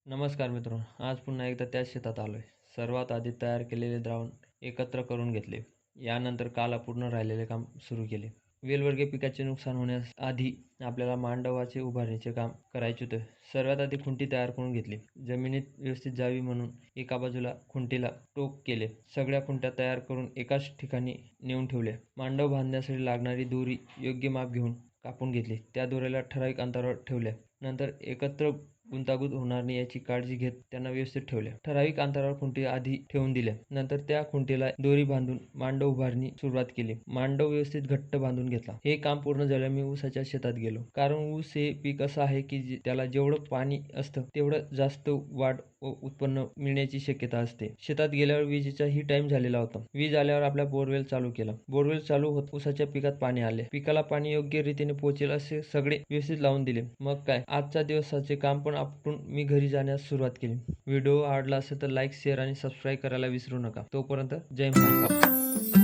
नमस्कार मित्रांनो, आज पुन्हा एकदा त्याच शेतात आलोय. सर्वात आधी तयार केलेले द्रावण एकत्र करून घेतले. यानंतर काल अपूर्ण राहिलेले काम सुरू केले. वेलवर्गीय पिकाचे नुकसान होण्यास आधी आपल्याला मांडवाचे उभारणीचे काम करायचे होते. सर्वात आधी खुंटी तयार करून घेतली. जमिनीत व्यवस्थित जावी म्हणून एका बाजूला खुंटीला टोक केले. सगळ्या खुंट्या तयार करून एकाच ठिकाणी नेऊन ठेवल्या. मांडव बांधण्यासाठी लागणारी दोरी योग्य माप घेऊन कापून घेतली. त्या दोऱ्याला ठराविक अंतरावर ठेवल्या. नंतर एकत्र गुंतागुंत होणार नाही याची काळजी घेत त्यांना व्यवस्थित ठेवल्या. ठराविक अंतरावर खुंटी आधी ठेवून दिल्या. नंतर त्या खुंटीला दोरी बांधून मांडव उभारणी सुरुवात केली. मांडव व्यवस्थित घट्ट बांधून घेतला. हे काम पूर्ण झाल्यावर मी ऊसाच्या शेतात गेलो. कारण ऊस हे पीक असं आहे की त्याला जेवढं पाणी असतं तेवढं जास्त वाढ व उत्पन्न मिळण्याची शक्यता असते. शेतात गेल्यावर विजेचाही टाइम झालेला होता. वीज आल्यावर आपला बोरवेल चालू केला. बोरवेल चालू होत ऊसाच्या पिकात पाणी आले. पिकाला पाणी योग्य रीतीने पोहोचेल असे सगळे व्यवस्थित लावून दिले. मग काय, आजच्या दिवसाचे काम पण आपटून मी घरी जाण्यास सुरुवात केली. व्हिडिओ आवडला असेल तर लाईक, शेअर आणि सबस्क्राईब करायला विसरू नका. तोपर्यंत जय महाराष्ट्र.